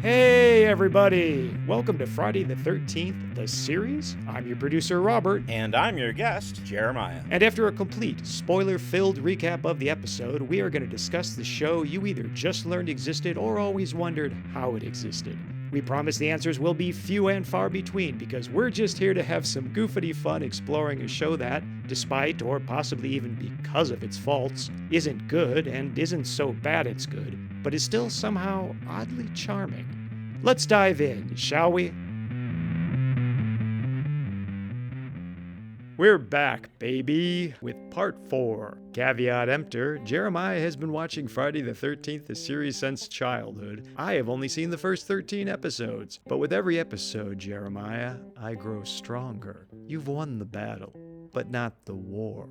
Hey everybody! Welcome to Friday the 13th, the series. I'm your producer, Robert. And I'm your guest, Jeremiah. And after a complete, spoiler-filled recap of the episode, we are going to discuss the show you either just learned existed or always wondered how it existed. We promise the answers will be few and far between because we're just here to have some goofity fun exploring a show that, despite or possibly even because of its faults, isn't good and isn't so bad it's good, but is still somehow oddly charming. Let's dive in, shall we? We're back, baby, with part 4. Caveat emptor, Jeremiah has been watching Friday the 13th, the series since childhood. I have only seen the first 13 episodes, but with every episode, Jeremiah, I grow stronger. You've won the battle, but not the war.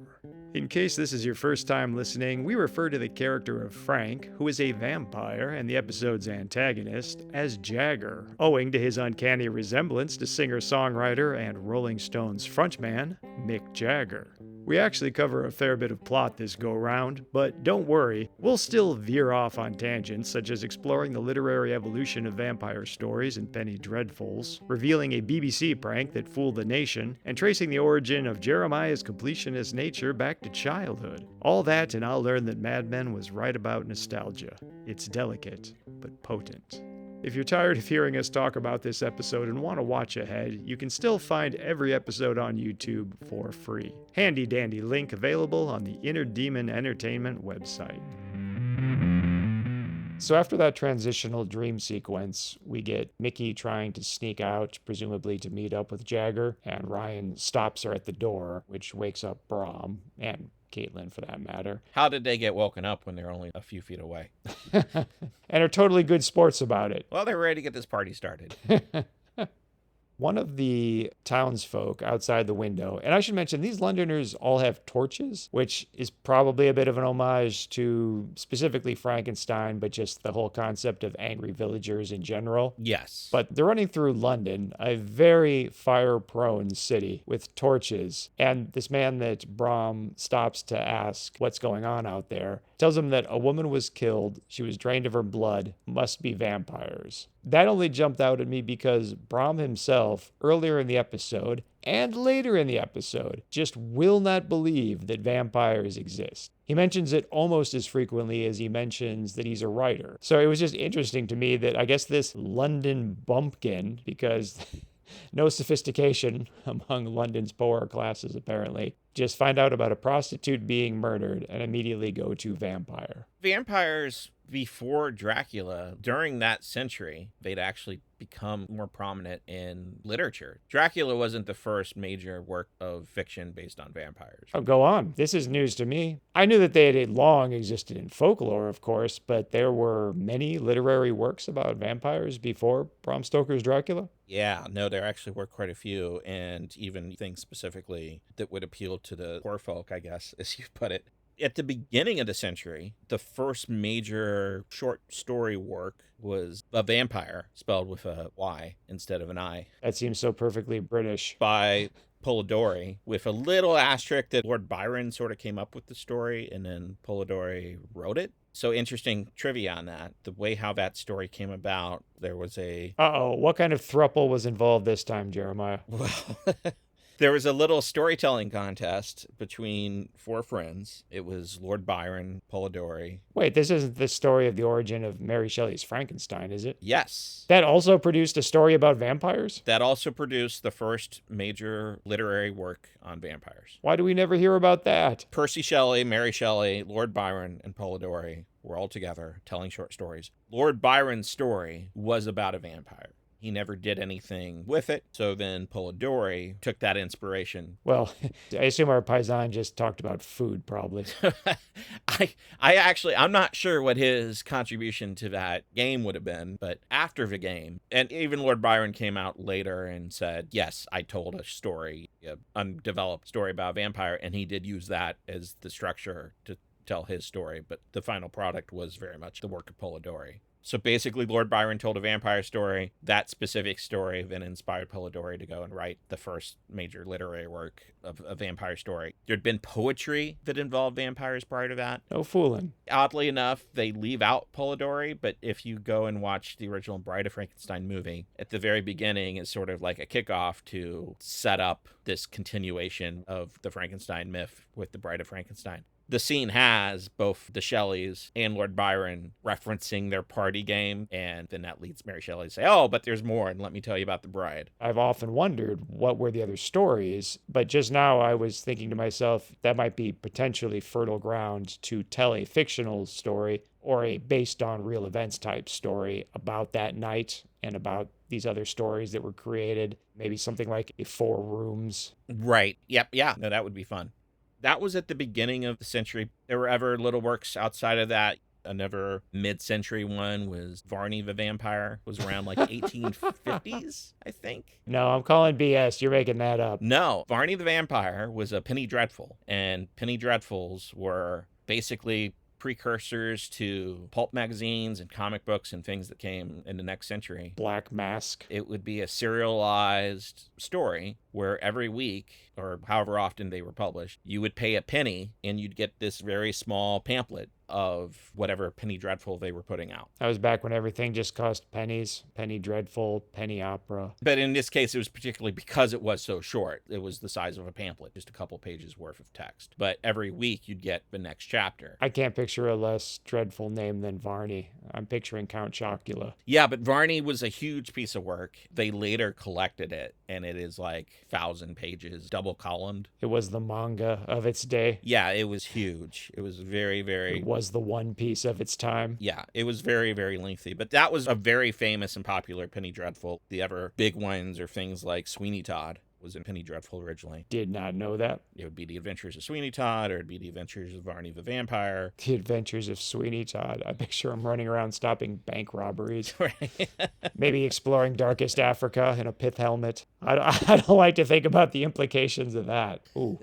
In case this is your first time listening, we refer to the character of Frank, who is a vampire and the episode's antagonist, as Jagger, owing to his uncanny resemblance to singer-songwriter and Rolling Stones frontman, Mick Jagger. We actually cover a fair bit of plot this go-round, but don't worry, we'll still veer off on tangents such as exploring the literary evolution of vampire stories in Penny Dreadfuls, revealing a BBC prank that fooled the nation, and tracing the origin of Jeremiah's completionist nature back to childhood. All that, and I'll learn that Mad Men was right about nostalgia. It's delicate, but potent. If you're tired of hearing us talk about this episode and want to watch ahead, you can still find every episode on YouTube for free. Handy dandy link available on the Inner Demon Entertainment website. So after that transitional dream sequence, we get Mickey trying to sneak out, presumably to meet up with Jagger, and Ryan stops her at the door, which wakes up Brom, and Caitlin for that matter. How did they get woken up when they're only a few feet away? And are totally good sports about it. Well, they're ready to get this party started. One of the townsfolk outside the window, and I should mention these Londoners all have torches, which is probably a bit of an homage to specifically Frankenstein, but just the whole concept of angry villagers in general. Yes. But they're running through London, a very fire-prone city with torches. And this man that Brom stops to ask what's going on out there tells him that a woman was killed, she was drained of her blood, must be vampires. That only jumped out at me because Brom himself, earlier in the episode, and later in the episode, just will not believe that vampires exist. He mentions it almost as frequently as he mentions that he's a writer. So it was just interesting to me that I guess this London bumpkin, because no sophistication among London's poorer classes apparently, just find out about a prostitute being murdered and immediately go to vampire. Vampires before Dracula, during that century, they'd actually become more prominent in literature. Dracula wasn't the first major work of fiction based on vampires. Oh, go on. This is news to me. I knew that they had long existed in folklore, of course, but there were many literary works about vampires before Bram Stoker's Dracula? Yeah, no, there actually were quite a few, and even things specifically that would appeal to the poor folk, I guess, as you put it. At the beginning of the century, the first major short story work was a vampire, spelled with a Y instead of an I. That seems so perfectly British. By Polidori, with a little asterisk that Lord Byron sort of came up with the story, and then Polidori wrote it. So interesting trivia on that. The way how that story came about, there was a... What kind of throuple was involved this time, Jeremiah? Well... There was a little storytelling contest between four friends. It was Lord Byron, Polidori. Wait, this isn't the story of the origin of Mary Shelley's Frankenstein, is it? Yes. That also produced a story about vampires? That also produced the first major literary work on vampires. Why do we never hear about that? Percy Shelley, Mary Shelley, Lord Byron, and Polidori were all together telling short stories. Lord Byron's story was about a vampire. He never did anything with it. So then Polidori took that inspiration. Well, I assume our paisan just talked about food, probably. I'm not sure what his contribution to that game would have been, but after the game, and even Lord Byron came out later and said, yes, I told a story, an undeveloped story about a vampire, and he did use that as the structure to tell his story, but the final product was very much the work of Polidori. So basically, Lord Byron told a vampire story. That specific story then inspired Polidori to go and write the first major literary work of a vampire story. There'd been poetry that involved vampires prior to that. No fooling. Oddly enough, they leave out Polidori, but if you go and watch the original Bride of Frankenstein movie, at the very beginning is sort of like a kickoff to set up this continuation of the Frankenstein myth with the Bride of Frankenstein. The scene has both the Shelleys and Lord Byron referencing their party game, and then that leads Mary Shelley to say, oh, but there's more, and let me tell you about the bride. I've often wondered what were the other stories, but just now I was thinking to myself that might be potentially fertile ground to tell a fictional story or a based on real events type story about that night and about these other stories that were created. Maybe something like a Four Rooms. Right. Yep. Yeah. No, that would be fun. That was at the beginning of the century. There were ever little works outside of that. Another mid-century one was Varney the Vampire. It was around like 1850s, I think. No, I'm calling BS. You're making that up. No, Varney the Vampire was a penny dreadful, and penny dreadfuls were basically precursors to pulp magazines and comic books and things that came in the next century. Black Mask. It would be a serialized story where every week, or however often they were published, you would pay a penny and you'd get this very small pamphlet of whatever penny dreadful they were putting out. That was back when everything just cost pennies. Penny Dreadful, penny opera. But in this case, it was particularly because it was so short. It was the size of a pamphlet, just a couple pages worth of text. But every week you'd get the next chapter. I can't picture a less dreadful name than Varney. I'm picturing Count Chocula. Yeah, but Varney was a huge piece of work. They later collected it, and it is like 1,000 pages, double columned. It was the manga of its day. Yeah, it was huge. It was very, very... It was the One Piece of its time. Yeah, it was very, very lengthy. But that was a very famous and popular penny dreadful. The ever big ones are things like Sweeney Todd was in Penny Dreadful originally. Did not know that. It would be The Adventures of Sweeney Todd, or it'd be The Adventures of Varney the Vampire. The Adventures of Sweeney Todd. I picture him running around stopping bank robberies. Maybe exploring darkest Africa in a pith helmet. I don't like to think about the implications of that. Ooh.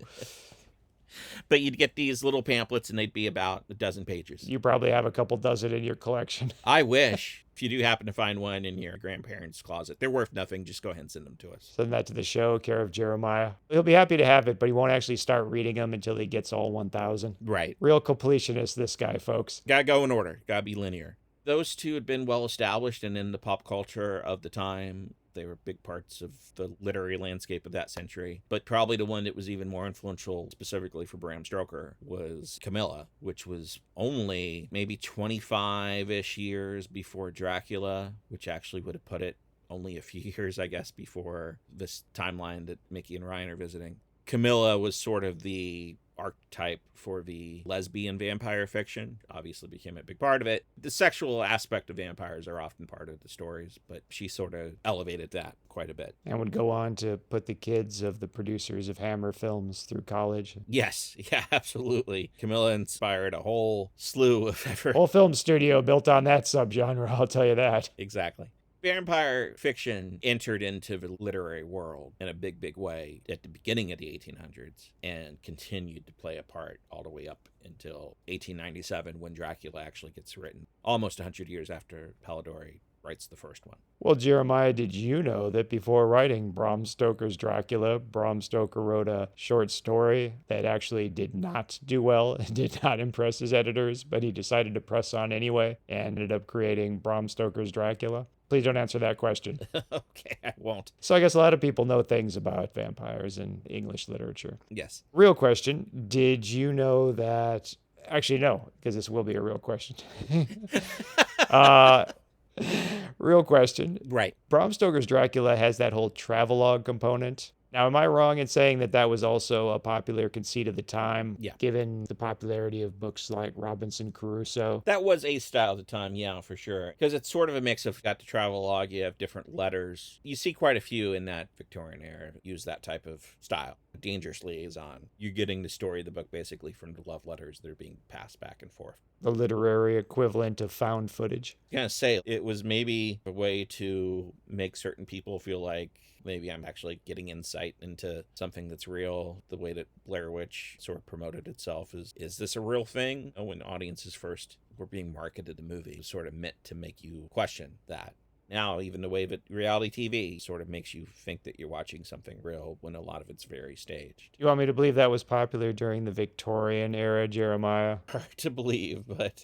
But you'd get these little pamphlets, and they'd be about a dozen pages. You probably have a couple dozen in your collection. I wish. If you do happen to find one in your grandparents' closet, they're worth nothing. Just go ahead and send them to us. Send that to the show, care of Jeremiah. He'll be happy to have it, but he won't actually start reading them until he gets all 1,000. Right. Real completionist, this guy, folks. Gotta go in order. Gotta be linear. Those two had been well established and in the pop culture of the time. They were big parts of the literary landscape of that century. But probably the one that was even more influential, specifically for Bram Stoker, was Camilla, which was only maybe 25-ish years before Dracula, which actually would have put it only a few years, I guess, before this timeline that Mickey and Ryan are visiting. Camilla was sort of the archetype for the lesbian vampire fiction. Obviously became a big part of it. The sexual aspect of vampires are often part of the stories, but she sort of elevated that quite a bit. And would go on to put the kids of the producers of Hammer films through college. Yes, yeah, absolutely. Camilla inspired a whole slew of effort. Whole film studio built on that subgenre, I'll tell you that. Exactly. Vampire fiction entered into the literary world in a big, big way at the beginning of the 1800s and continued to play a part all the way up until 1897 when Dracula actually gets written, almost 100 years after Polidori writes the first one. Well, Jeremiah, did you know that before writing Bram Stoker's Dracula, Bram Stoker wrote a short story that actually did not do well and did not impress his editors, but he decided to press on anyway and ended up creating Bram Stoker's Dracula? Please don't answer that question. Okay, I won't. So I guess a lot of people know things about vampires in English literature. Yes. Real question. Did you know that... Actually, no, because this will be a real question. Real question. Right. Bram Stoker's Dracula has that whole travelogue component. Now, am I wrong in saying that that was also a popular conceit of the time, Yeah. given the popularity of books like Robinson Crusoe? That was a style at the time, yeah, for sure. Because it's sort of a mix of got the travelogue, you have different letters. You see quite a few in that Victorian era use that type of style. Dangerous liaison. You're getting the story of the book basically from the love letters that are being passed back and forth. The literary equivalent of found footage. I was gonna say, it was maybe a way to make certain people feel like maybe I'm actually getting insight into something that's real. The way that Blair Witch sort of promoted itself is this a real thing? When audiences first were being marketed the movie was sort of meant to make you question that. Now, even the way that reality TV sort of makes you think that you're watching something real when a lot of it's very staged. You want me to believe that was popular during the Victorian era, Jeremiah? Hard to believe, but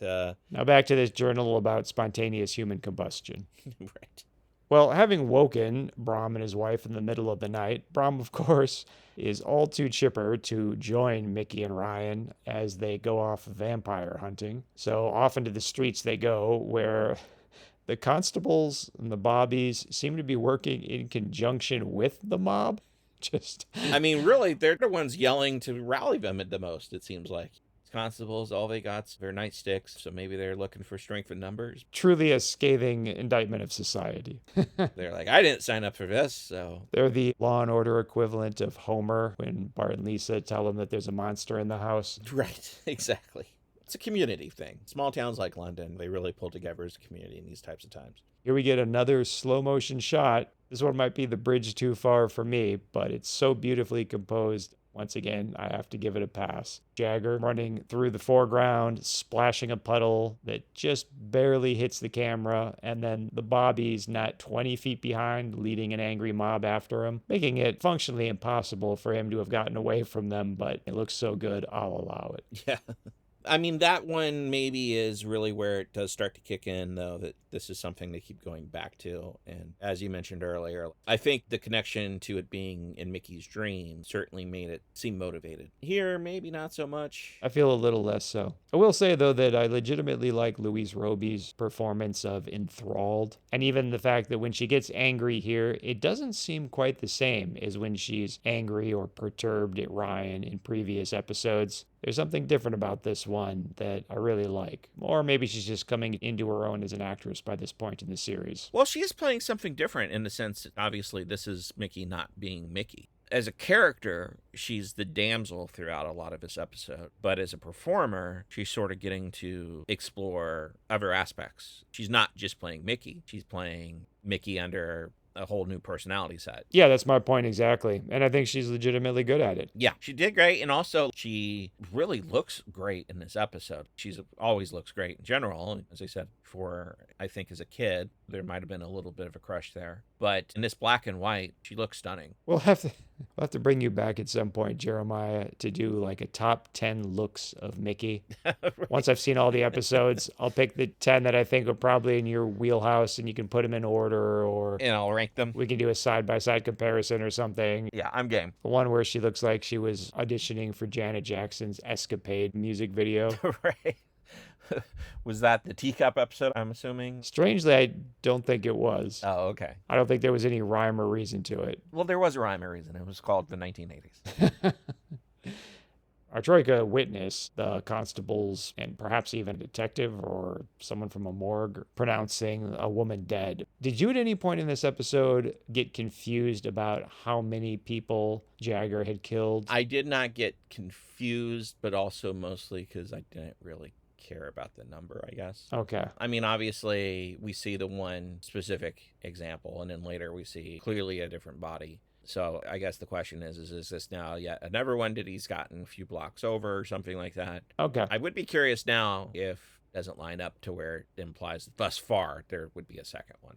Now back to this journal about spontaneous human combustion. right. Well, having woken Brahm and his wife in the middle of the night, Brahm, of course, is all too chipper to join Mickey and Ryan as they go off vampire hunting. So off into the streets they go, where the constables and the bobbies seem to be working in conjunction with the mob. I mean, really, they're the ones yelling to rally them at the most, it seems like. Constables, all they got's their nightsticks, so maybe they're looking for strength in numbers. Truly a scathing indictment of society. They're like, I didn't sign up for this, so. They're the Law and Order equivalent of Homer when Bart and Lisa tell him that there's a monster in the house. Right, exactly. It's a community thing. Small towns like London, they really pull together as a community in these types of times. Here we get another slow motion shot. This one might be the bridge too far for me, but it's so beautifully composed. Once again, I have to give it a pass. Jagger running through the foreground, splashing a puddle that just barely hits the camera, and then the bobbies not 20 feet behind, leading an angry mob after him, making it functionally impossible for him to have gotten away from them, but it looks so good, I'll allow it. Yeah. I mean, that one maybe is really where it does start to kick in, though, that this is something they keep going back to. And as you mentioned earlier, I think the connection to it being in Mickey's dream certainly made it seem motivated. Here, maybe not so much. I feel a little less so. I will say, though, that I legitimately like Louise Roby's performance of enthralled. And even the fact that when she gets angry here, it doesn't seem quite the same as when she's angry or perturbed at Ryan in previous episodes. There's something different about this one that I really like. Or maybe she's just coming into her own as an actress by this point in the series. Well, she is playing something different in the sense that obviously this is Mickey not being Mickey. As a character, she's the damsel throughout a lot of this episode. But as a performer, she's sort of getting to explore other aspects. She's not just playing Mickey. She's playing Mickey under a whole new personality set. Yeah, that's my point exactly. And I think she's legitimately good at it. Yeah, she did great. And also, she really looks great in this episode. She's always looks great in general. As I said before, I think as a kid, there might have been a little bit of a crush there. But in this black and white, she looks stunning. We'll have to bring you back at some point, Jeremiah, to do like a top 10 looks of Mickey. Right. Once I've seen all the episodes, I'll pick the 10 that I think are probably in your wheelhouse, and you can put them in order, or and I'll rank them. We can do a side-by-side comparison or something. Yeah, I'm game. The one where she looks like she was auditioning for Janet Jackson's Escapade music video. Right. Was that the teacup episode, I'm assuming? Strangely, I don't think it was. Oh, okay. I don't think there was any rhyme or reason to it. Well, there was a rhyme or reason. It was called the 1980s. Our Troika witnessed the constables and perhaps even a detective or someone from a morgue pronouncing a woman dead. Did you at any point in this episode get confused about how many people Jagger had killed? I did not get confused, but also mostly because I didn't really care about the number, I guess. Okay. I mean, obviously, we see the one specific example, and then later we see clearly a different body. So I guess the question is this now yet another one that he's gotten a few blocks over or something like that? Okay. I would be curious now if it doesn't line up to where it implies thus far there would be a second one.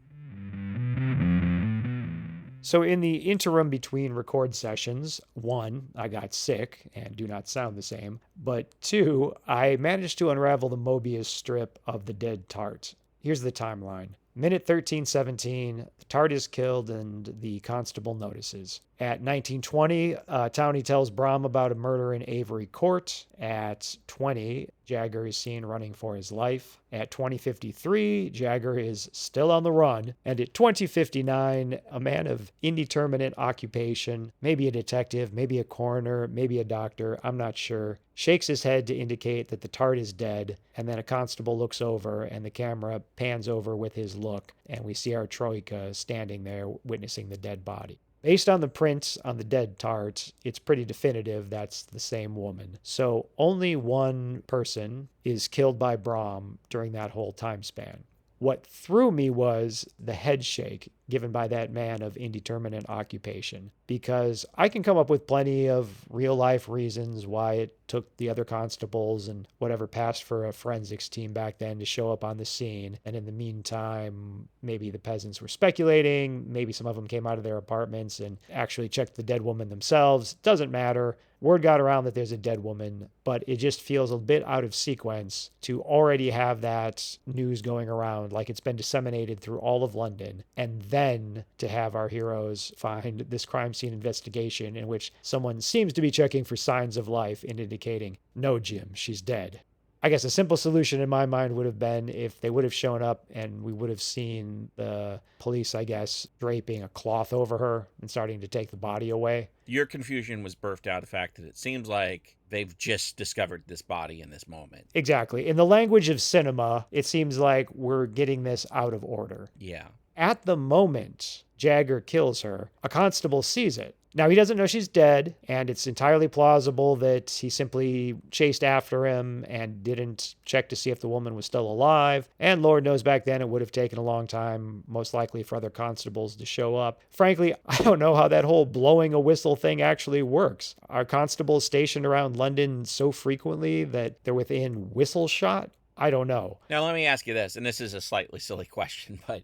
So in the interim between record sessions, 1, I got sick and do not sound the same, but 2, I managed to unravel the Mobius strip of the dead tart. Here's the timeline. Minute 13:17, the tart is killed and the constable notices. At 19:20, Townie tells Brahm about a murder in Avery Court. At 20, Jagger is seen running for his life. At 20:53, Jagger is still on the run. And at 20:59, a man of indeterminate occupation, maybe a detective, maybe a coroner, maybe a doctor, I'm not sure, shakes his head to indicate that the tart is dead. And then a constable looks over and the camera pans over with his look. And we see our Troika standing there witnessing the dead body. Based on the prints on the dead tart, it's pretty definitive that's the same woman. So only one person is killed by Brahm during that whole time span. What threw me was the head shake. given by that man of indeterminate occupation, because I can come up with plenty of real life reasons why it took the other constables and whatever passed for a forensics team back then to show up on the scene. And in the meantime, maybe the peasants were speculating, maybe some of them came out of their apartments and actually checked the dead woman themselves. Doesn't matter. Word got around that there's a dead woman, but it just feels a bit out of sequence to already have that news going around like it's been disseminated through all of London, and then to have our heroes find this crime scene investigation in which someone seems to be checking for signs of life and indicating, no, Jim, she's dead. I guess a simple solution in my mind would have been if they would have shown up and we would have seen the police, I guess, draping a cloth over her and starting to take the body away. Your confusion was birthed out of the fact that it seems like they've just discovered this body in this moment. Exactly. In the language of cinema, it seems like we're getting this out of order. Yeah. At the moment Jagger kills her, a constable sees it. Now, he doesn't know she's dead, and it's entirely plausible that he simply chased after him and didn't check to see if the woman was still alive. And Lord knows back then it would have taken a long time, most likely for other constables to show up. Frankly, I don't know how that whole blowing a whistle thing actually works. Are constables stationed around London so frequently that they're within whistle shot? I don't know. Now let me ask you this, and this is a slightly silly question, but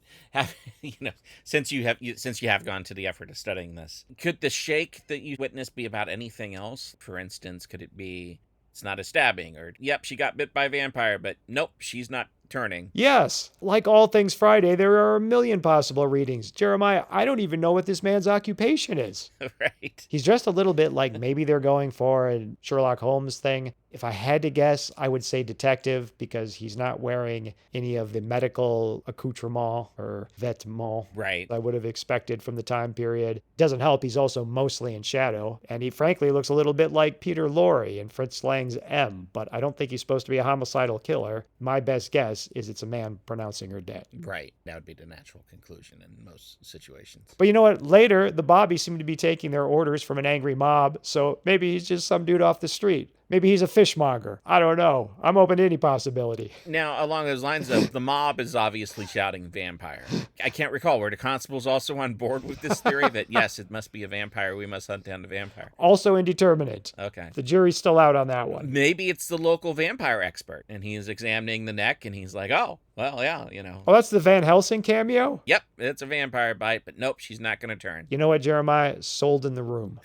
since you have gone to the effort of studying this, could the shake that you witnessed be about anything else? For instance, could it be it's not a stabbing, or yep, she got bit by a vampire, but nope, she's not turning? Yes. Like all things Friday, there are a million possible readings. Jeremiah, I don't even know what this man's occupation is. Right. He's dressed a little bit like maybe they're going for a Sherlock Holmes thing. If I had to guess, I would say detective, because he's not wearing any of the medical accoutrement or vêtements Right. I would have expected from the time period. Doesn't help, he's also mostly in shadow, and he frankly looks a little bit like Peter Lorre in Fritz Lang's M, but I don't think he's supposed to be a homicidal killer. My best guess is it's a man pronouncing her dead. Right. That would be the natural conclusion in most situations. But you know what? Later, the Bobbies seem to be taking their orders from an angry mob, so maybe he's just some dude off the street. Maybe he's a fishmonger. I don't know. I'm open to any possibility. Now, along those lines, though, the mob is obviously shouting vampire. I can't recall. Were the constables also on board with this theory that, yes, it must be a vampire. We must hunt down the vampire? Also indeterminate. Okay. The jury's still out on that one. Maybe it's the local vampire expert, and he is examining the neck, and he's like, oh, well, yeah, Oh, that's the Van Helsing cameo? Yep, it's a vampire bite, but nope, she's not going to turn. You know what, Jeremiah? Sold in the room.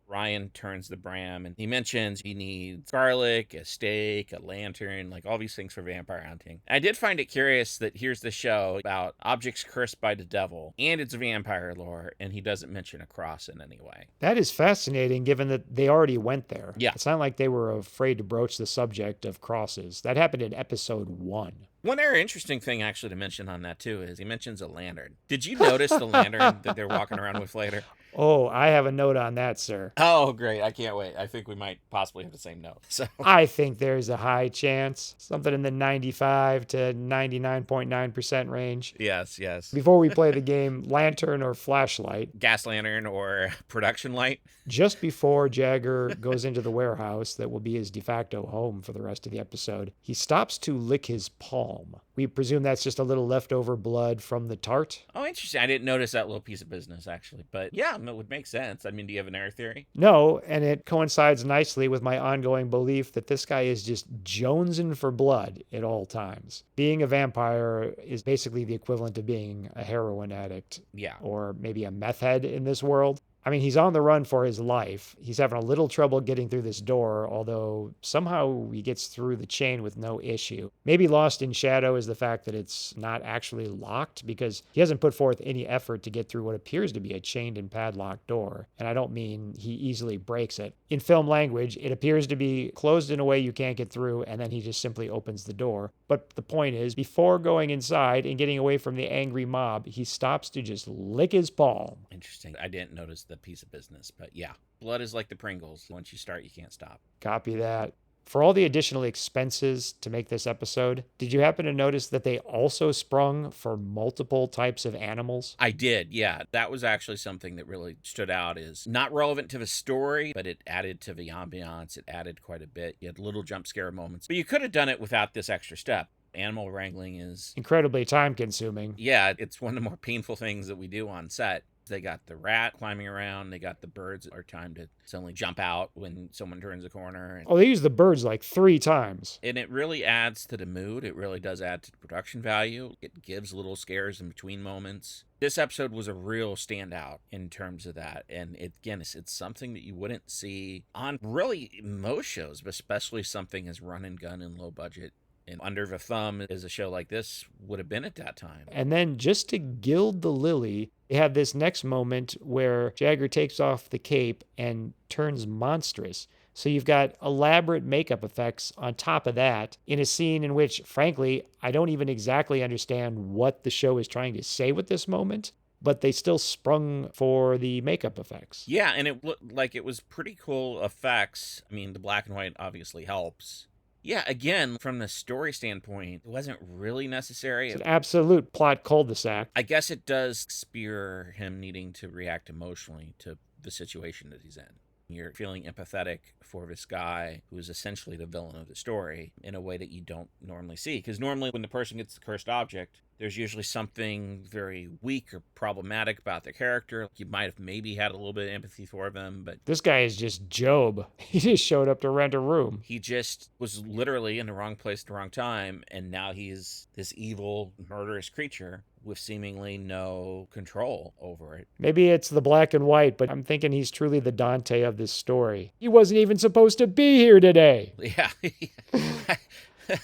Ryan turns the Bram, and he mentions he needs garlic, a stake, a lantern, like all these things for vampire hunting. I did find it curious that here's the show about objects cursed by the devil, and it's vampire lore, and he doesn't mention a cross in any way. That is fascinating, given that they already went there. Yeah. It's not like they were afraid to broach the subject of crosses. That happened in episode 1. One other interesting thing actually to mention on that too is he mentions a lantern. Did you notice the lantern that they're walking around with later? Oh, I have a note on that, sir. Oh, great. I can't wait. I think we might possibly have the same note. So I think there's a high chance. Something in the 95 to 99.9% range. yes. Before we play the game, lantern or flashlight. Gas lantern or production light. Just before Jagger goes into the warehouse that will be his de facto home for the rest of the episode, he stops to lick his palm. We presume that's just a little leftover blood from the tart. Oh, interesting. I didn't notice that little piece of business, actually. But yeah, it would make sense. I mean, do you have an air theory? No, and it coincides nicely with my ongoing belief that this guy is just jonesing for blood at all times. Being a vampire is basically the equivalent of being a heroin addict. Yeah. Or maybe a meth head in this world. I mean, he's on the run for his life. He's having a little trouble getting through this door, although somehow he gets through the chain with no issue. Maybe lost in shadow is the fact that it's not actually locked, because he hasn't put forth any effort to get through what appears to be a chained and padlocked door. And I don't mean he easily breaks it. In film language, it appears to be closed in a way you can't get through, and then he just simply opens the door. But the point is, before going inside and getting away from the angry mob, he stops to just lick his palm. Interesting. I didn't notice the piece of business, but yeah. Blood is like the Pringles. Once you start, you can't stop. Copy that. For all the additional expenses to make this episode, did you happen to notice that they also sprung for multiple types of animals? I did, yeah. That was actually something that really stood out. Is not relevant to the story, but it added to the ambiance. It added quite a bit. You had little jump scare moments. But you could have done it without this extra step. Animal wrangling is, Incredibly time consuming. yeah, it's one of the more painful things that we do on set. They got the rat climbing around. They got the birds that are timed to suddenly jump out when someone turns a corner. Oh, they use the birds like 3 times. And it really adds to the mood. It really does add to the production value. It gives little scares in between moments. This episode was a real standout in terms of that. And it's something that you wouldn't see on really most shows, but especially something as run and gun and low budget. And under the thumb as a show like this would have been at that time. And then just to gild the lily, they have this next moment where Jagger takes off the cape and turns monstrous. So you've got elaborate makeup effects on top of that in a scene in which, frankly, I don't even exactly understand what the show is trying to say with this moment, but they still sprung for the makeup effects. Yeah, and it looked like it was pretty cool effects. I mean, the black and white obviously helps. Yeah, again, from the story standpoint, it wasn't really necessary. It's an absolute plot cul-de-sac. I guess it does spear him needing to react emotionally to the situation that he's in. You're feeling empathetic for this guy who is essentially the villain of the story in a way that you don't normally see. Because normally when the person gets the cursed object, there's usually something very weak or problematic about their character. You might have maybe had a little bit of empathy for them, but this guy is just Job. He just showed up to rent a room. He just was literally in the wrong place at the wrong time, and now he's this evil, murderous creature with seemingly no control over it. Maybe it's the black and white, but I'm thinking he's truly the Dante of this story. He wasn't even supposed to be here today. Yeah.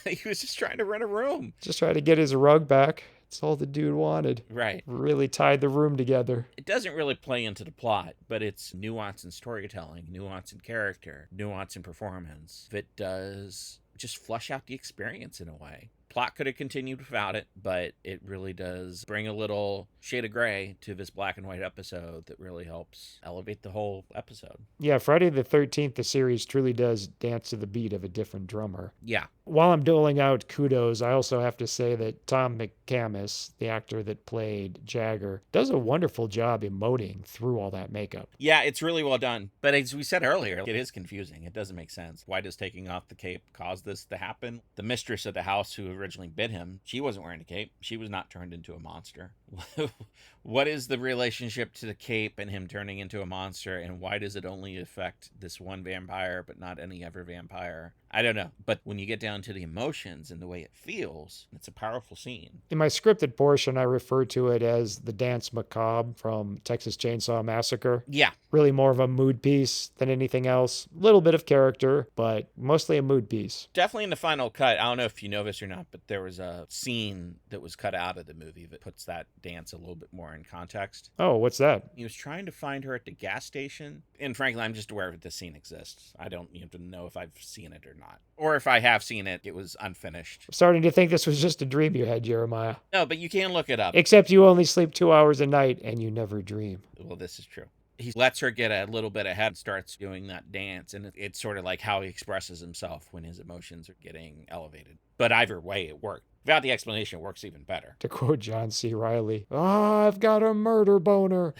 He was just trying to rent a room. Just trying to get his rug back. That's all the dude wanted. Right. Really tied the room together. It doesn't really play into the plot, but it's nuance in storytelling, nuance in character, nuance in performance that does just flush out the experience in a way. Plot could have continued without it, but it really does bring a little shade of gray to this black and white episode that really helps elevate the whole episode. Yeah, Friday the 13th, the series truly does dance to the beat of a different drummer. Yeah. While I'm doling out kudos, I also have to say that Tom McCamus, the actor that played Jagger, does a wonderful job emoting through all that makeup. Yeah, it's really well done. But as we said earlier, it is confusing. It doesn't make sense. Why does taking off the cape cause this to happen? The mistress of the house who originally bit him, she wasn't wearing a cape. She was not turned into a monster. What is the relationship to the cape and him turning into a monster, and why does it only affect this one vampire but not any other vampire? I don't know. But when you get down to the emotions and the way it feels, it's a powerful scene. In my scripted portion, I refer to it as the Dance Macabre from Texas Chainsaw Massacre. Yeah. Really more of a mood piece than anything else. A little bit of character, but mostly a mood piece. Definitely in the final cut, I don't know if you know this or not, but there was a scene that was cut out of the movie that puts that dance a little bit more in context. Oh, what's that? He was trying to find her at the gas station. And frankly, I'm just aware that this scene exists. I don't even know if I've seen it or not. Or if I have seen it, it was unfinished. I'm starting to think this was just a dream you had, Jeremiah. No, but you can look it up. Except you only sleep 2 hours a night and you never dream. Well, this is true. He lets her get a little bit ahead and starts doing that dance. And it's sort of like how he expresses himself when his emotions are getting elevated. But either way, it worked. Without the explanation, it works even better. To quote John C. Reilly, "Oh, I've got a murder boner."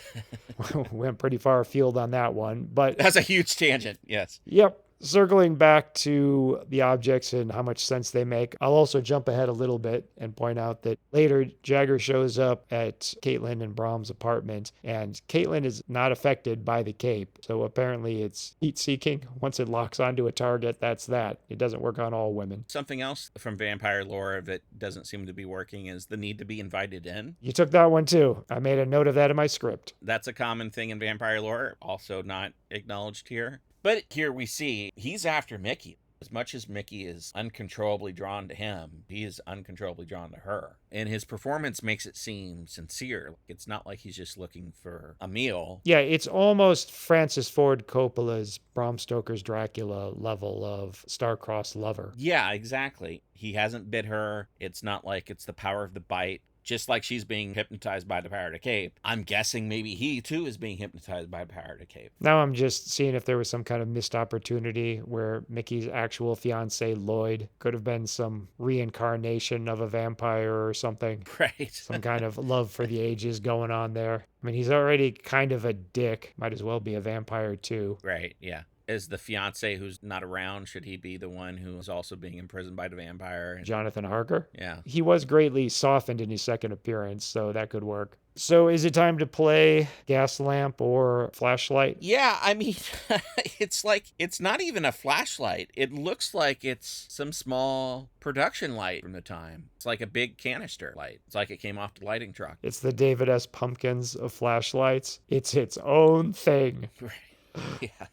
Went pretty far afield on that one, but... That's a huge tangent, yes. Yep. Circling back to the objects and how much sense they make, I'll also jump ahead a little bit and point out that later Jagger shows up at Caitlin and Brahm's apartment, and Caitlin is not affected by the cape. So apparently it's heat-seeking. Once it locks onto a target, that's that. It doesn't work on all women. Something else from vampire lore that doesn't seem to be working is the need to be invited in. You took that one too. I made a note of that in my script. That's a common thing in vampire lore, also not acknowledged here. But here we see he's after Mickey. As much as Mickey is uncontrollably drawn to him, he is uncontrollably drawn to her. And his performance makes it seem sincere. It's not like he's just looking for a meal. Yeah, it's almost Francis Ford Coppola's Bram Stoker's Dracula level of star-crossed lover. Yeah, exactly. He hasn't bit her. It's not like it's the power of the bite. Just like she's being hypnotized by the power of the cape, I'm guessing maybe he too is being hypnotized by the power of the cape. Now I'm just seeing if there was some kind of missed opportunity where Mickey's actual fiance Lloyd could have been some reincarnation of a vampire or something. Right. Some kind of love for the ages going on there. I mean, he's already kind of a dick. Might as well be a vampire too. Right, yeah. Is the fiance who's not around, should he be the one who is also being imprisoned by the vampire? Jonathan Harker. Yeah. He was greatly softened in his second appearance, so that could work. So is it time to play gas lamp or flashlight? Yeah, I mean, it's like, it's not even a flashlight. It looks like it's some small production light from the time. It's like a big canister light. It's like it came off the lighting truck. It's the David S. Pumpkins of flashlights. It's its own thing. Yeah.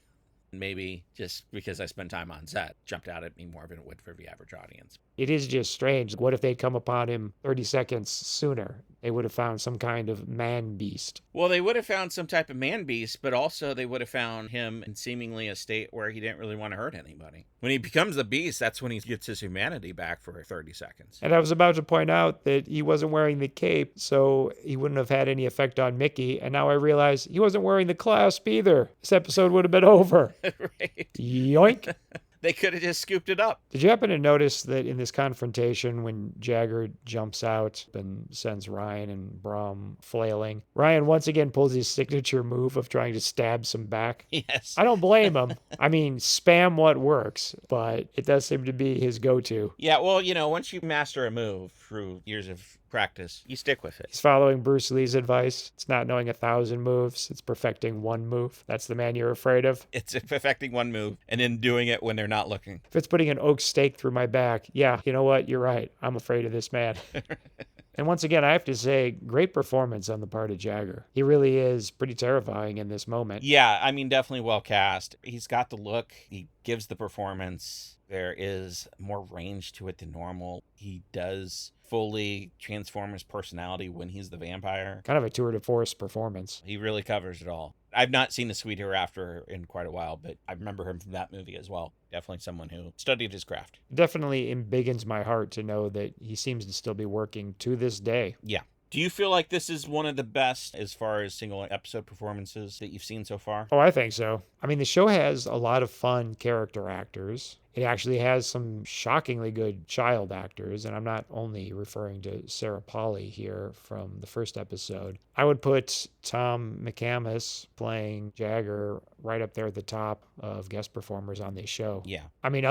Maybe just because I spend time on set, jumped out at me more than it would for the average audience. It is just strange. What if they'd come upon him 30 seconds sooner? They would have found some kind of man beast. Well, they would have found some type of man beast, but also they would have found him in seemingly a state where he didn't really want to hurt anybody. When he becomes the beast, that's when he gets his humanity back for 30 seconds. And I was about to point out that he wasn't wearing the cape, so he wouldn't have had any effect on Mickey. And now I realize he wasn't wearing the clasp either. This episode would have been over. Right. Yoink. They could have just scooped it up. Did you happen to notice that in this confrontation when Jagger jumps out and sends Ryan and Brom flailing, Ryan once again pulls his signature move of trying to stab some back? Yes. I don't blame him. I mean, spam what works, but it does seem to be his go-to. Yeah, well, once you master a move through years of practice, you stick with it. He's following Bruce Lee's advice. It's not knowing 1,000 moves. It's perfecting one move. That's the man you're afraid of. It's perfecting one move and then doing it when they're not looking. If it's putting an oak stake through my back, yeah, you know what? You're right. I'm afraid of this man. And once again, I have to say, great performance on the part of Jagger. He really is pretty terrifying in this moment. Yeah, I mean, definitely well cast. He's got the look. He gives the performance. There is more range to it than normal. He does fully transform his personality when he's the vampire. Kind of a tour de force performance. He really covers it all. I've not seen The Sweet Hereafter in quite a while, but I remember him from that movie as well. Definitely someone who studied his craft. Definitely embiggens my heart to know that he seems to still be working to this day. Yeah. Do you feel like this is one of the best as far as single episode performances that you've seen so far? Oh, I think so. I mean, the show has a lot of fun character actors. It actually has some shockingly good child actors, and I'm not only referring to Sarah Polley here from the first episode. I would put Tom McCamus playing Jagger right up there at the top of guest performers on this show. Yeah. I mean,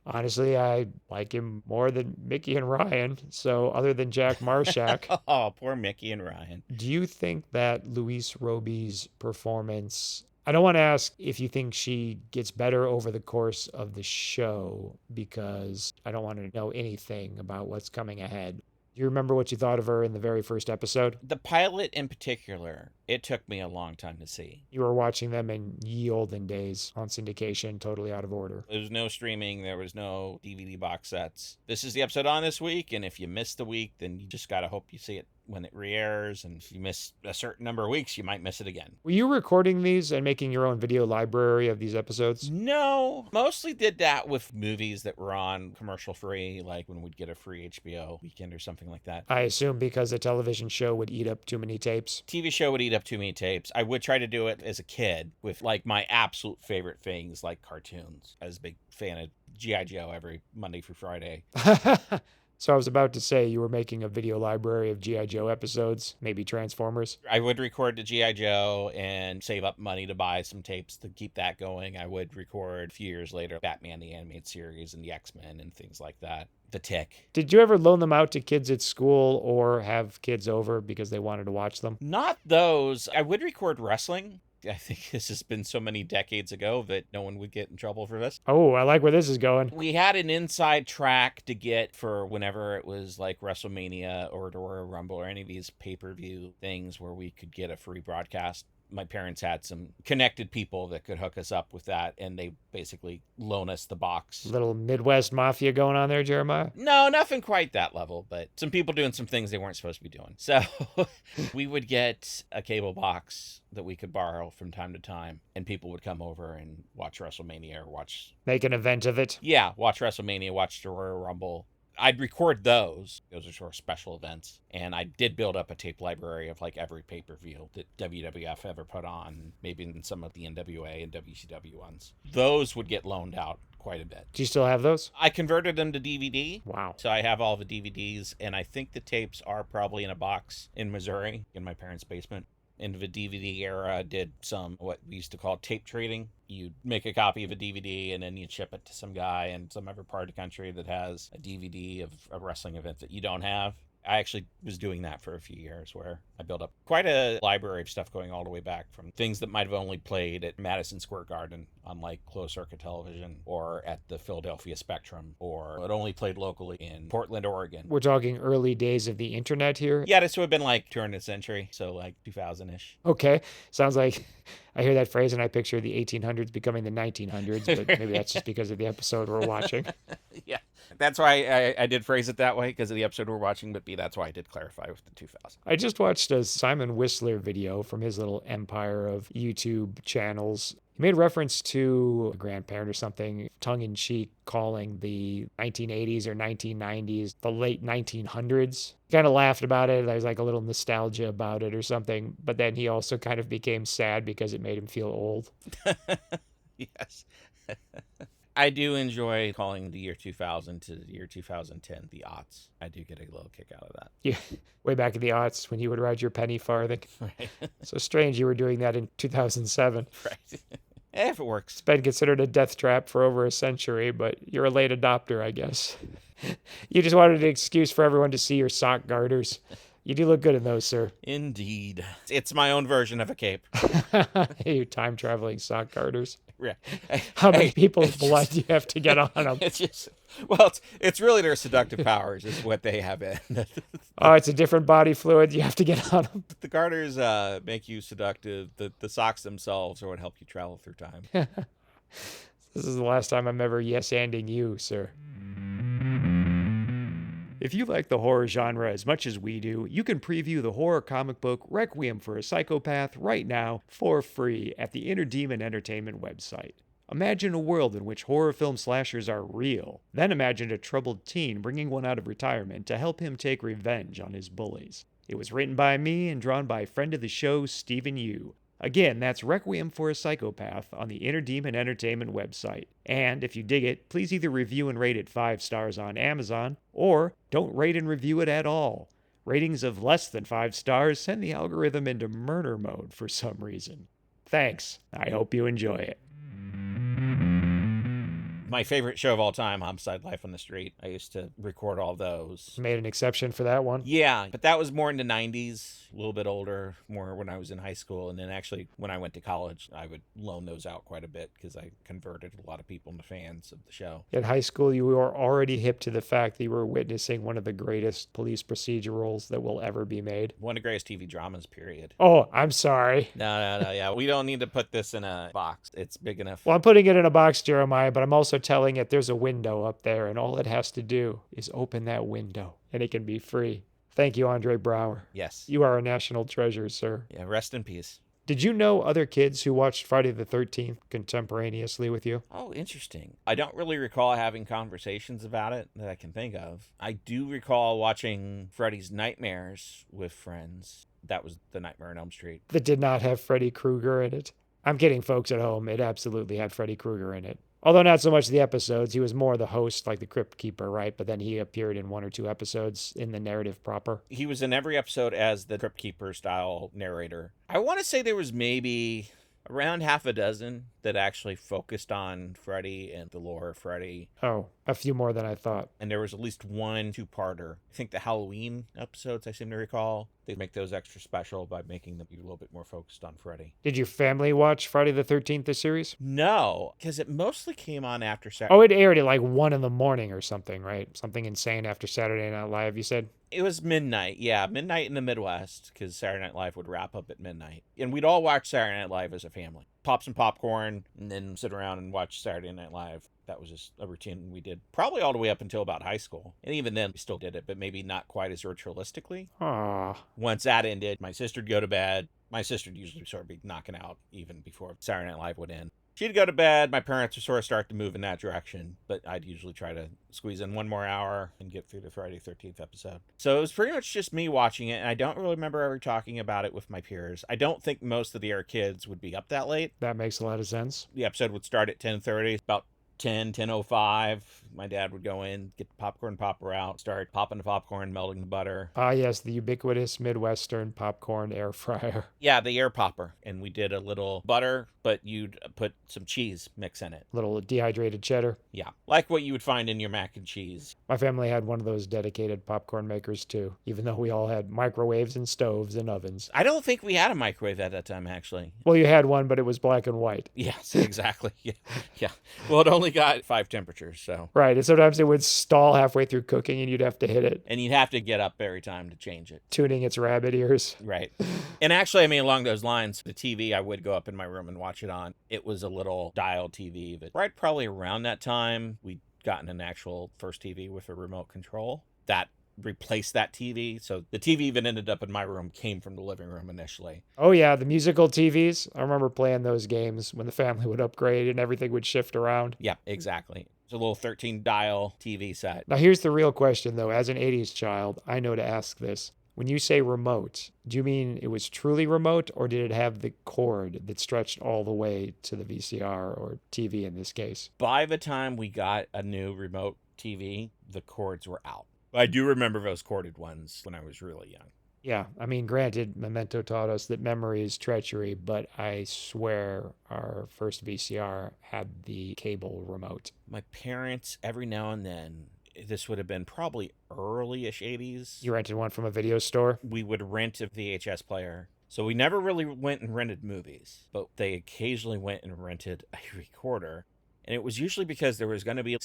honestly, I like him more than Mickey and Ryan, so other than Jack Marshak. Oh, poor Mickey and Ryan. Do you think that Luis Roby's performance... I don't want to ask if you think she gets better over the course of the show, because I don't want to know anything about what's coming ahead. Do you remember what you thought of her in the very first episode? The pilot in particular, it took me a long time to see. You were watching them in ye olden days on syndication, totally out of order. There was no streaming. There was no DVD box sets. This is the episode on this week, and if you miss the week, then you just got to hope you see it when it re-airs, and if you miss a certain number of weeks, you might miss it again. Were you recording these and making your own video library of these episodes? No, mostly did that with movies that were on commercial free, like when we'd get a free HBO weekend or something like that. I assume because a television show would eat up too many tapes. TV show would eat up too many tapes. I would try to do it as a kid with like my absolute favorite things like cartoons. I was a big fan of G.I. Joe every Monday through Friday. So I was about to say you were making a video library of G.I. Joe episodes, maybe Transformers. I would record the G.I. Joe and save up money to buy some tapes to keep that going. I would record a few years later Batman the Animated Series and the X-Men and things like that. The Tick. Did you ever loan them out to kids at school or have kids over because they wanted to watch them? Not those. I would record wrestling. I think this has been so many decades ago that no one would get in trouble for this. Oh, I like where this is going. We had an inside track to get for whenever it was like WrestleMania or the Royal Rumble or any of these pay-per-view things where we could get a free broadcast. My parents had some connected people that could hook us up with that, and they basically loan us the box. Little Midwest mafia going on there, Jeremiah? No, nothing quite that level, but some people doing some things they weren't supposed to be doing. So we would get a cable box that we could borrow from time to time, and people would come over and watch WrestleMania or watch... Make an event of it? Yeah, watch WrestleMania, watch the Royal Rumble. I'd record those. Those are sort of special events. And I did build up a tape library of like every pay-per-view that WWF ever put on, maybe in some of the NWA and WCW ones. Those would get loaned out quite a bit. Do you still have those? I converted them to DVD. Wow. So I have all the DVDs, and I think the tapes are probably in a box in Missouri in my parents' basement. in the DVD era, did some what we used to call tape trading. You'd make a copy of a DVD and then you'd ship it to some guy in some other part of the country that has a DVD of a wrestling event that you don't have. I actually was doing that for a few years where I built up quite a library of stuff going all the way back from things that might have only played at Madison Square Garden on like closed circuit television or at the Philadelphia Spectrum, or it only played locally in Portland, Oregon. We're talking early days of the internet here. Yeah, this would have been like turn of the century, so like 2000-ish. Okay. Sounds like I hear that phrase and I picture the 1800s becoming the 1900s, but maybe that's just because of the episode we're watching. Yeah, that's why I did phrase it that way, because of the episode we're watching, but B, that's why I did clarify with the 2000. I just watched a Simon Whistler video from his little empire of YouTube channels. He made reference to a grandparent or something, tongue-in-cheek, calling the 1980s or 1990s the late 1900s. He kind of laughed about it. There's like a little nostalgia about it or something. But then he also kind of became sad because it made him feel old. Yes. I do enjoy calling the year 2000 to the year 2010 the aughts. I do get a little kick out of that. Yeah, way back in the aughts when you would ride your penny farthing. Right. So strange you were doing that in 2007. Right. If it works. It's been considered a death trap for over a century, but you're a late adopter, I guess. You just wanted an excuse for everyone to see your sock garters. You do look good in those, sir. Indeed. It's my own version of a cape. You time-traveling sock garters. Yeah. How many people's blood do you have to get on them? It's just, well, it's really their seductive powers is what they have in. Oh, it's a different body fluid you have to get on them. The garters make you seductive. The socks themselves are what help you travel through time. This is the last time I'm ever yes-anding you, sir. If you like the horror genre as much as we do, you can preview the horror comic book Requiem for a Psychopath right now for free at the Inner Demon Entertainment website. Imagine a world in which horror film slashers are real. Then imagine a troubled teen bringing one out of retirement to help him take revenge on his bullies. It was written by me and drawn by friend of the show, Stephen Yu. Again, that's Requiem for a Psychopath on the Inner Demon Entertainment website. And if you dig it, please either review and rate it 5 stars on Amazon, or don't rate and review it at all. Ratings of less than 5 stars send the algorithm into murder mode for some reason. Thanks. I hope you enjoy it. My favorite show of all time, Homicide: Life on the Street. I used to record all those. Made an exception for that one. Yeah, but that was more in the 90s, a little bit older, more when I was in high school. And then actually when I went to college, I would loan those out quite a bit because I converted a lot of people into fans of the show. In high school, you were already hip to the fact that you were witnessing one of the greatest police procedurals that will ever be made. One of the greatest TV dramas, period. Oh, I'm sorry. No, yeah. We don't need to put this in a box. It's big enough. Well, I'm putting it in a box, Jeremiah, but I'm also telling it there's a window up there, and all it has to do is open that window, and it can be free. Thank you, Andre Brower. Yes. You are a national treasure, sir. Yeah, rest in peace. Did you know other kids who watched Friday the 13th contemporaneously with you? Oh, interesting. I don't really recall having conversations about it that I can think of. I do recall watching Freddy's Nightmares with friends. That was the Nightmare on Elm Street. That did not have Freddy Krueger in it. I'm kidding, folks at home. It absolutely had Freddy Krueger in it. Although not so much the episodes. He was more the host, like the Crypt Keeper, right? But then he appeared in 1 or 2 episodes in the narrative proper. He was in every episode as the Crypt Keeper style narrator. I want to say there was maybe around half a dozen that actually focused on Freddy and the lore of Freddy. Oh, a few more than I thought. And there was at least 1 2-parter. I think the Halloween episodes, I seem to recall, they make those extra special by making them a little bit more focused on Freddy. Did your family watch Friday the 13th, the series? No, because it mostly came on after Saturday. Oh, it aired at like 1 in the morning or something, right? Something insane after Saturday Night Live, you said? It was midnight, yeah, midnight in the Midwest, because Saturday Night Live would wrap up at midnight. And we'd all watch Saturday Night Live as a family. Pop some popcorn, and then sit around and watch Saturday Night Live. That was just a routine we did probably all the way up until about high school. And even then, we still did it, but maybe not quite as ritualistically. Aww. Once that ended, my sister'd go to bed. My sister'd usually sort of be knocking out even before Saturday Night Live would end. She'd go to bed. My parents would sort of start to move in that direction, but I'd usually try to squeeze in 1 more hour and get through the Friday 13th episode. So it was pretty much just me watching it, and I don't really remember ever talking about it with my peers. I don't think most of the other kids would be up that late. That makes a lot of sense. The episode would start at 10:30. About 10:05, my dad would go in, get the popcorn popper out, start popping the popcorn, melting the butter. Ah, yes, the ubiquitous Midwestern popcorn air fryer. Yeah, the air popper. And we did a little butter, but you'd put some cheese mix in it. Little dehydrated cheddar. Yeah, like what you would find in your mac and cheese. My family had one of those dedicated popcorn makers too, even though we all had microwaves and stoves and ovens. I don't think we had a microwave at that time, actually. Well, you had one, but it was black and white. Yes, exactly. Yeah. Well, it only got 5 temperatures, so. Right, and sometimes it would stall halfway through cooking and you'd have to hit it, And you'd have to get up every time to change it. tuning its rabbit ears. Right. And actually, I mean, along those lines, the TV I would go up in my room and watch it on. It was a little dial TV, but right probably around that time, we'd gotten an actual first TV with a remote control that replaced that TV. So the TV even ended up in my room, came from the living room initially. Oh yeah, the musical TVs. I remember playing those games when the family would upgrade and everything would shift around. Yeah, exactly. It's a little 13 dial TV set. Now here's the real question though. As an 80s child, I know to ask this. When you say remote, do you mean it was truly remote or did it have the cord that stretched all the way to the VCR or TV in this case? By the time we got a new remote TV, the cords were out. I do remember those corded ones when I was really young. Yeah, I mean, granted, Memento taught us that memory is treachery, but I swear our first VCR had the cable remote. My parents, every now and then, this would have been probably early-ish 80s. You rented one from a video store? We would rent a VHS player. So we never really went and rented movies, but they occasionally went and rented a recorder. And it was usually because there was going to be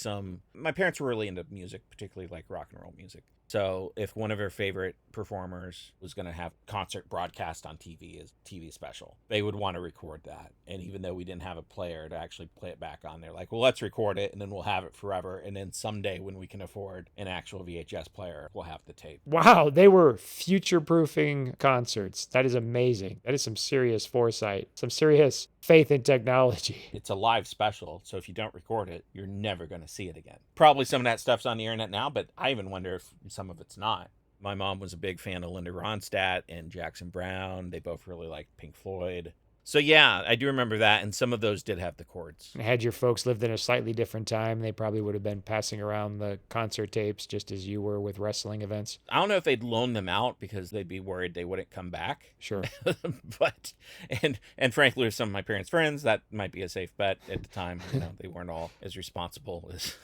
my parents were really into music, particularly like rock and roll music. So if one of their favorite performers was going to have concert broadcast on TV as TV special, they would want to record that. And even though we didn't have a player to actually play it back on, they're like, well, let's record it and then we'll have it forever. And then someday when we can afford an actual VHS player, we'll have the tape. Wow, they were future-proofing concerts. That is amazing. That is some serious foresight, some serious faith in technology. It's a live special, so if you don't record it, you're never going to see it again. Probably some of that stuff's on the internet now, but I even wonder if some of it's not. My mom was a big fan of Linda Ronstadt and Jackson Browne. They both really liked Pink Floyd. So yeah, I do remember that, and some of those did have the chords. Had your folks lived in a slightly different time, they probably would have been passing around the concert tapes just as you were with wrestling events. I don't know if they'd loan them out because they'd be worried they wouldn't come back. Sure. But and frankly, with some of my parents' friends, that might be a safe bet at the time. You know, they weren't all as responsible as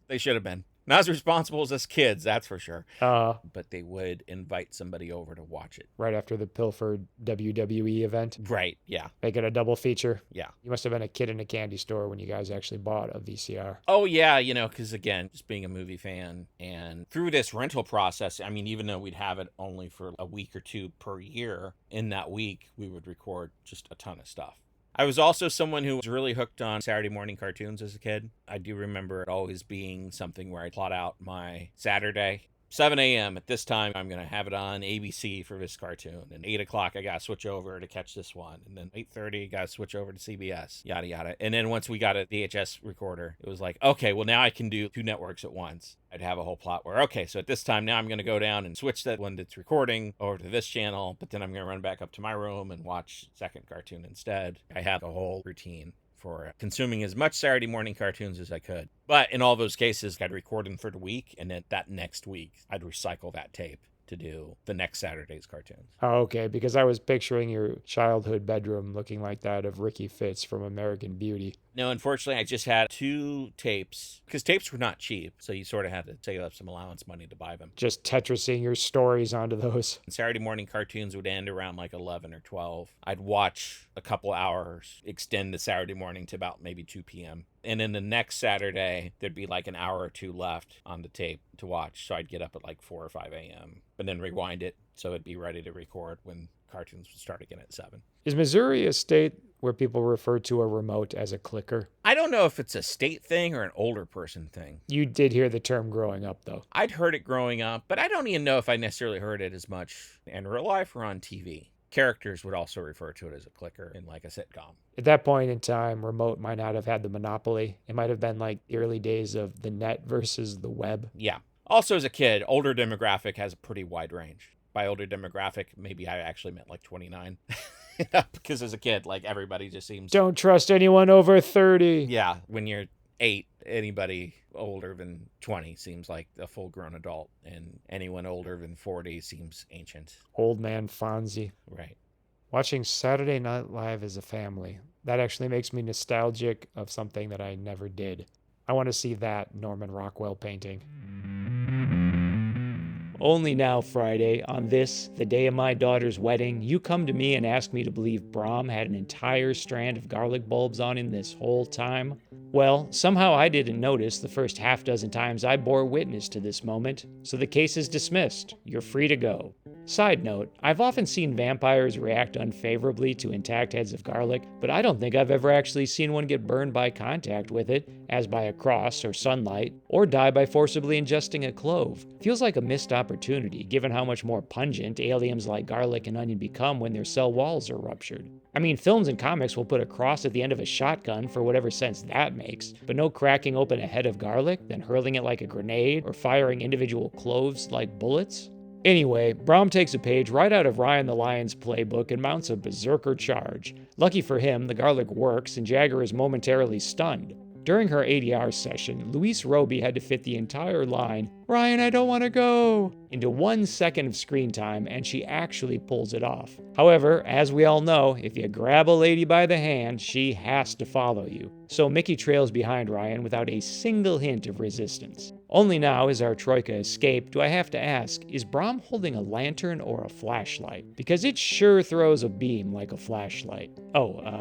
they should have been. Not as responsible as us kids, that's for sure. But they would invite somebody over to watch it. Right after the Pilford WWE event. Right, yeah. Make it a double feature. Yeah. You must have been a kid in a candy store when you guys actually bought a VCR. Oh, yeah, you know, because again, just being a movie fan and through this rental process, I mean, even though we'd have it only for a week or two per year, in that week, we would record just a ton of stuff. I was also someone who was really hooked on Saturday morning cartoons as a kid. I do remember it always being something where I'd plot out my Saturday. 7 a.m. at this time, I'm going to have it on ABC for this cartoon. And 8 o'clock, I got to switch over to catch this one. And then 8:30, got to switch over to CBS, yada, yada. And then once we got a VHS recorder, it was like, okay, well, now I can do 2 networks at once. I'd have a whole plot where, okay, so at this time now I'm going to go down and switch that one that's recording over to this channel, but then I'm going to run back up to my room and watch second cartoon instead. I have a whole routine for consuming as much Saturday morning cartoons as I could. But in all those cases, I'd record them for the week, and then that next week, I'd recycle that tape to do the next Saturday's cartoons. Oh, okay, because I was picturing your childhood bedroom looking like that of Ricky Fitz from American Beauty. No, unfortunately, I just had 2 tapes, because tapes were not cheap, so you sort of had to save up some allowance money to buy them. Just Tetrising your stories onto those. Saturday morning cartoons would end around like 11 or 12. I'd watch a couple hours, extend the Saturday morning to about maybe 2 p.m. And then the next Saturday, there'd be like an hour or 2 left on the tape to watch. So I'd get up at like 4 or 5 a.m., but then rewind it so it'd be ready to record when cartoons would start again at 7. Is Missouri a state where people refer to a remote as a clicker? I don't know if it's a state thing or an older person thing. You did hear the term growing up, though. I'd heard it growing up, but I don't even know if I necessarily heard it as much in real life or on TV. Characters would also refer to it as a clicker in like a sitcom. At that point in time, remote might not have had the monopoly. It might have been like the early days of the net versus the web. Yeah. Also, as a kid, older demographic has a pretty wide range. By older demographic, maybe I actually meant like 29. Because as a kid, like everybody just seems... Don't trust anyone over 30. Yeah, when you're 8, anybody older than 20 seems like a full-grown adult, and anyone older than 40 seems ancient. Old man Fonzie. Right. Watching Saturday Night Live as a family. That actually makes me nostalgic of something that I never did. I want to see that Norman Rockwell painting. Only now, Friday, on this, the day of my daughter's wedding, you come to me and ask me to believe Brom had an entire strand of garlic bulbs on him this whole time? Well, somehow I didn't notice the first half dozen times I bore witness to this moment, so the case is dismissed. You're free to go. Side note, I've often seen vampires react unfavorably to intact heads of garlic, but I don't think I've ever actually seen one get burned by contact with it, as by a cross or sunlight, or die by forcibly ingesting a clove. Feels like a missed opportunity, given how much more pungent aliens like garlic and onion become when their cell walls are ruptured. I mean, films and comics will put a cross at the end of a shotgun for whatever sense that makes, but no cracking open a head of garlic, then hurling it like a grenade, or firing individual cloves like bullets? Anyway, Brom takes a page right out of Ryan the Lion's playbook and mounts a berserker charge. Lucky for him, the garlic works and Jagger is momentarily stunned. During her ADR session, Luis Roby had to fit the entire line, "Ryan, I don't want to go," into 1 second of screen time, and she actually pulls it off. However, as we all know, if you grab a lady by the hand, she has to follow you. So Mickey trails behind Ryan without a single hint of resistance. Only now, as our Troika escape, do I have to ask, is Brom holding a lantern or a flashlight? Because it sure throws a beam like a flashlight.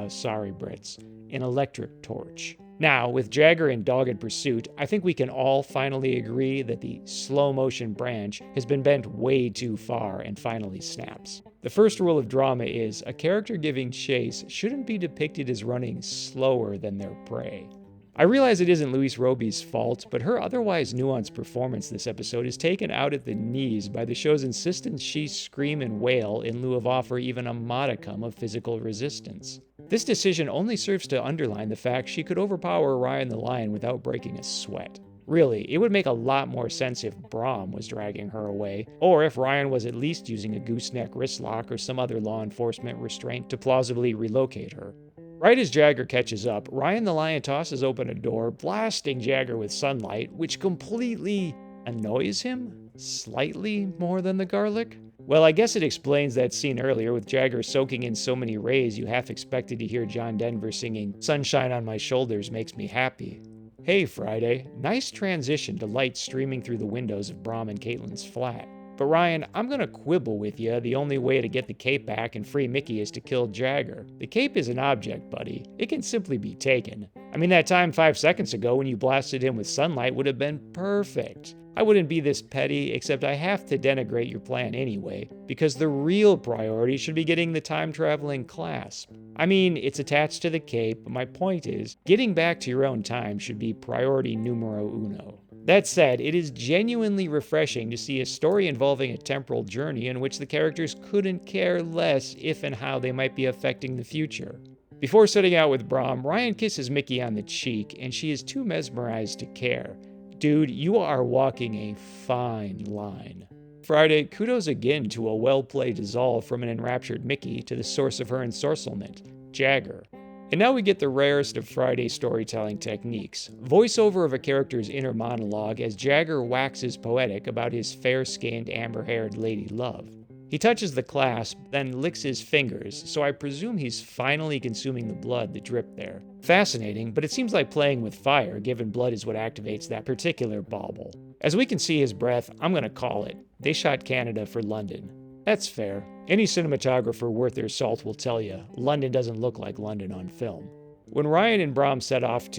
Sorry Brits. An electric torch. Now, with Jagger in dogged pursuit, I think we can all finally agree that the slow-motion branch has been bent way too far and finally snaps. The first rule of drama is, a character giving chase shouldn't be depicted as running slower than their prey. I realize it isn't Luis Roby's fault, but her otherwise nuanced performance this episode is taken out at the knees by the show's insistence she scream and wail in lieu of offer even a modicum of physical resistance. This decision only serves to underline the fact she could overpower Ryan the Lion without breaking a sweat. Really, it would make a lot more sense if Brom was dragging her away, or if Ryan was at least using a gooseneck wristlock or some other law enforcement restraint to plausibly relocate her. Right as Jagger catches up, Ryan the Lion tosses open a door, blasting Jagger with sunlight, which completely annoys him? Slightly more than the garlic? Well, I guess it explains that scene earlier with Jagger soaking in so many rays you half expected to hear John Denver singing "Sunshine on My Shoulders Makes Me Happy." Hey, Friday, nice transition to light streaming through the windows of Brom and Caitlin's flat. But Ryan, I'm gonna quibble with you. The only way to get the cape back and free Mickey is to kill Jagger. The cape is an object, buddy. It can simply be taken. I mean, that time 5 seconds ago when you blasted him with sunlight would have been perfect. I wouldn't be this petty, except I have to denigrate your plan anyway, because the real priority should be getting the time-traveling clasp. I mean, it's attached to the cape, but my point is, getting back to your own time should be priority numero uno. That said, it is genuinely refreshing to see a story involving a temporal journey in which the characters couldn't care less if and how they might be affecting the future. Before setting out with Brom, Ryan kisses Mickey on the cheek, and she is too mesmerized to care. Dude, you are walking a fine line. Friday, kudos again to a well-played dissolve from an enraptured Mickey to the source of her ensorcelment, Jagger. And now we get the rarest of Friday storytelling techniques, voiceover of a character's inner monologue as Jagger waxes poetic about his fair-skinned, amber-haired lady love. He touches the clasp, then licks his fingers, so I presume he's finally consuming the blood that dripped there. Fascinating, but it seems like playing with fire, given blood is what activates that particular bauble. As we can see his breath, I'm gonna call it. They shot Canada for London. That's fair. Any cinematographer worth their salt will tell you, London doesn't look like London on film. When Ryan and Brom set off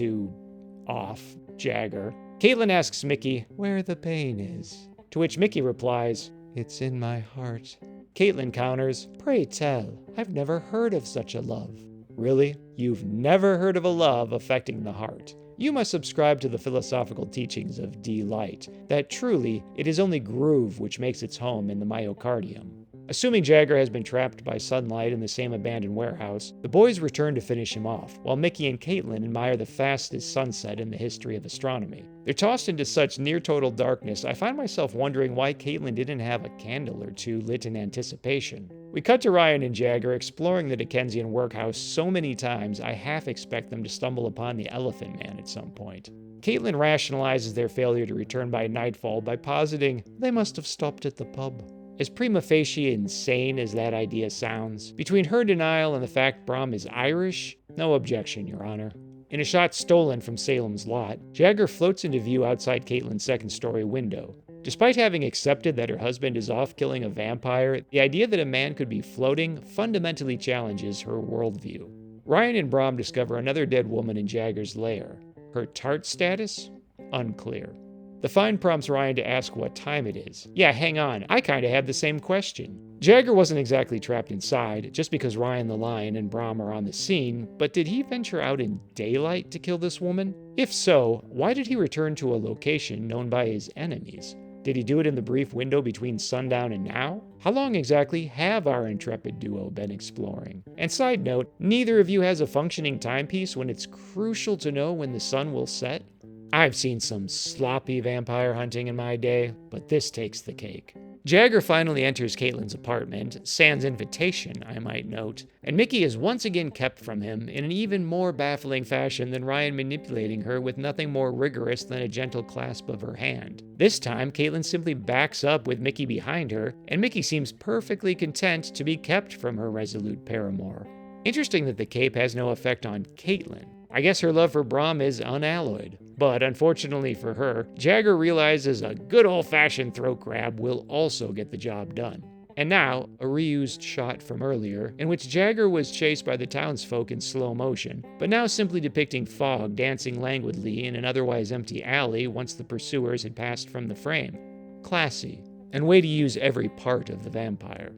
Jagger, Caitlin asks Mickey where the pain is, to which Mickey replies, "It's in my heart." Caitlin counters, "Pray tell, I've never heard of such a love." Really? You've never heard of a love affecting the heart? You must subscribe to the philosophical teachings of D. Light, that truly it is only groove which makes its home in the myocardium. Assuming Jagger has been trapped by sunlight in the same abandoned warehouse, the boys return to finish him off, while Mickey and Caitlin admire the fastest sunset in the history of astronomy. They're tossed into such near-total darkness, I find myself wondering why Caitlin didn't have a candle or two lit in anticipation. We cut to Ryan and Jagger exploring the Dickensian workhouse so many times I half expect them to stumble upon the Elephant Man at some point. Caitlin rationalizes their failure to return by nightfall by positing they must have stopped at the pub. As prima facie insane as that idea sounds, between her denial and the fact Brom is Irish, no objection, Your Honor. In a shot stolen from Salem's Lot, Jagger floats into view outside Caitlin's second-story window. Despite having accepted that her husband is off killing a vampire, the idea that a man could be floating fundamentally challenges her worldview. Ryan and Brom discover another dead woman in Jagger's lair. Her tart status? Unclear. The find prompts Ryan to ask what time it is. Yeah, hang on, I kinda had the same question. Jagger wasn't exactly trapped inside, just because Ryan the Lion and Brom are on the scene, but did he venture out in daylight to kill this woman? If so, why did he return to a location known by his enemies? Did he do it in the brief window between sundown and now? How long exactly have our intrepid duo been exploring? And side note, neither of you has a functioning timepiece when it's crucial to know when the sun will set? I've seen some sloppy vampire hunting in my day, but this takes the cake. Jagger finally enters Caitlin's apartment, sans invitation, I might note, and Mickey is once again kept from him in an even more baffling fashion than Ryan manipulating her with nothing more rigorous than a gentle clasp of her hand. This time, Caitlin simply backs up with Mickey behind her, and Mickey seems perfectly content to be kept from her resolute paramour. Interesting that the cape has no effect on Caitlin. I guess her love for Brom is unalloyed. But unfortunately for her, Jagger realizes a good old-fashioned throat grab will also get the job done. And now, a reused shot from earlier, in which Jagger was chased by the townsfolk in slow motion, but now simply depicting Fogg dancing languidly in an otherwise empty alley once the pursuers had passed from the frame. Classy, and way to use every part of the vampire.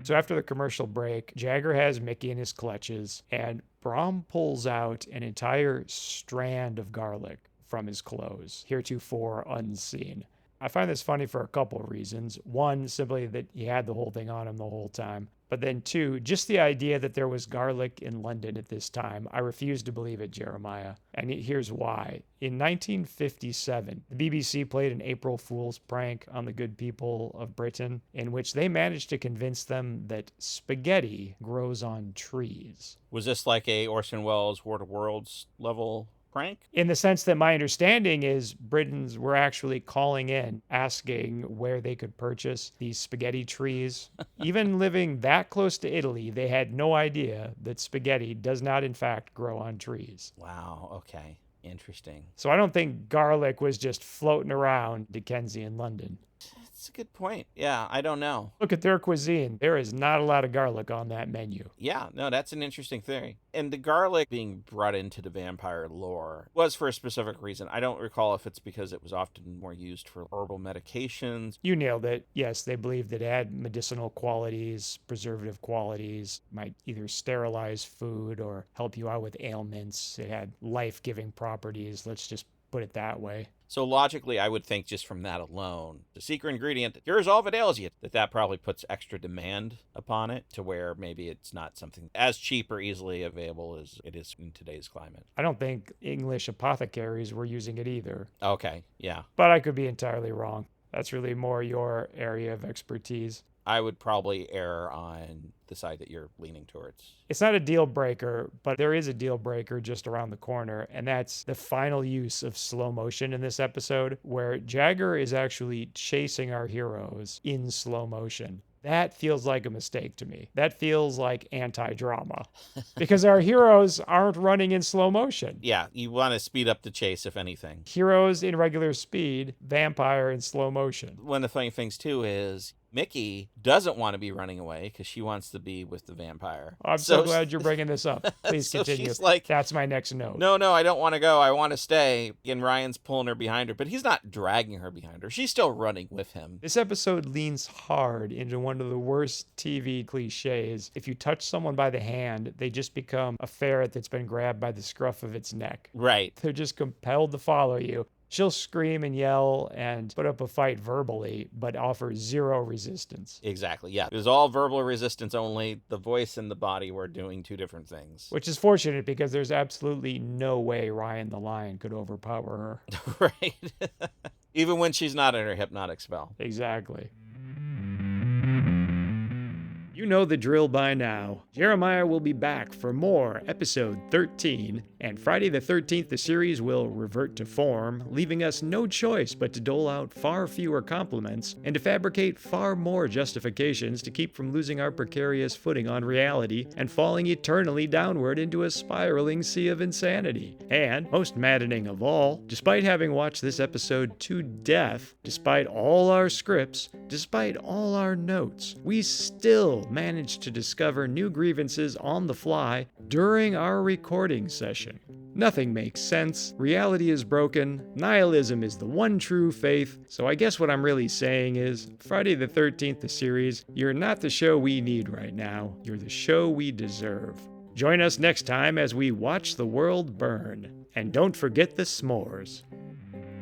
So after the commercial break, Jagger has Mickey in his clutches, and Brom pulls out an entire strand of garlic from his clothes, heretofore unseen. I find this funny for a couple of reasons. One, simply that he had the whole thing on him the whole time. But then two, just the idea that there was garlic in London at this time. I refuse to believe it, Jeremiah. And here's why. In 1957, the BBC played an April Fool's prank on the good people of Britain, in which they managed to convince them that spaghetti grows on trees. Was this like a Orson Welles War of Worlds level prank? In the sense that my understanding is Britons were actually calling in, asking where they could purchase these spaghetti trees. Even living that close to Italy, they had no idea that spaghetti does not in fact grow on trees. Wow, okay. Interesting. So I don't think garlic was just floating around Dickensian London. That's a good point. Yeah, I don't know. Look at their cuisine. There is not a lot of garlic on that menu. Yeah, no, that's an interesting theory. And the garlic being brought into the vampire lore was for a specific reason. I don't recall if it's because it was often more used for herbal medications. You nailed it. Yes, they believed it had medicinal qualities, preservative qualities, might either sterilize food or help you out with ailments. It had life-giving properties. Let's just put it that way. So logically, I would think just from that alone, the secret ingredient that cures all that ails you, that probably puts extra demand upon it to where maybe it's not something as cheap or easily available as it is in today's climate. I don't think English apothecaries were using it either. Okay, yeah. But I could be entirely wrong. That's really more your area of expertise. I would probably err on the side that you're leaning towards. It's not a deal breaker, but there is a deal breaker just around the corner, and that's the final use of slow motion in this episode, where Jagger is actually chasing our heroes in slow motion. That feels like a mistake to me. That feels like anti-drama. Because our heroes aren't running in slow motion. Yeah, you want to speed up the chase, if anything. Heroes in regular speed, vampire in slow motion. One of the funny things, too, is Mickey doesn't want to be running away because she wants to be with the vampire. I'm so glad you're bringing this up. Please so continue. She's like, that's my next note. No, I don't want to go. I want to stay. And Ryan's pulling her behind her, but he's not dragging her behind her. She's still running with him. This episode leans hard into one of the worst TV cliches. If you touch someone by the hand, they just become a ferret that's been grabbed by the scruff of its neck. Right. They're just compelled to follow you. She'll scream and yell and put up a fight verbally, but offer zero resistance. Exactly, yeah. It was all verbal resistance only. The voice and the body were doing two different things. Which is fortunate because there's absolutely no way Ryan the Lion could overpower her. Right. Even when she's not in her hypnotic spell. Exactly. You know the drill by now. Jeremiah will be back for more episode 13, and Friday the 13th, the series will revert to form, leaving us no choice but to dole out far fewer compliments and to fabricate far more justifications to keep from losing our precarious footing on reality and falling eternally downward into a spiraling sea of insanity. And, most maddening of all, despite having watched this episode to death, despite all our scripts, despite all our notes, we still managed to discover new grievances on the fly during our recording session. Nothing makes sense, reality is broken, nihilism is the one true faith, so I guess what I'm really saying is, Friday the 13th, the series, you're not the show we need right now, you're the show we deserve. Join us next time as we watch the world burn. And don't forget the s'mores.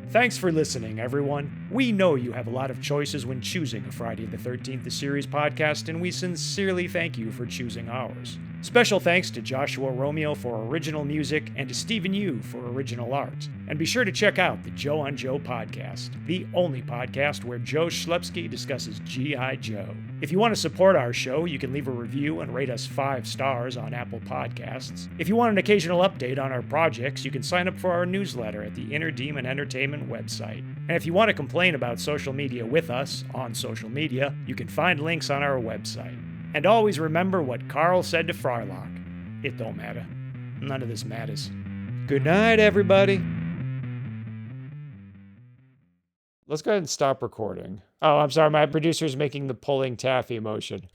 Thanks for listening, everyone. We know you have a lot of choices when choosing a Friday the 13th the Series podcast, and we sincerely thank you for choosing ours. Special thanks to Joshua Romeo for original music and to Stephen Yu for original art. And be sure to check out the Joe on Joe podcast, the only podcast where Joe Schlepsky discusses G.I. Joe. If you want to support our show, you can leave a review and rate us 5 stars on Apple Podcasts. If you want an occasional update on our projects, you can sign up for our newsletter at the Inner Demon Entertainment website. And if you want to complain about social media with us on social media, you can find links on our website. And always remember what Carl said to Frylock. It don't matter. None of this matters. Good night, everybody. Let's go ahead and stop recording. Oh, I'm sorry. My producer's making the pulling taffy motion.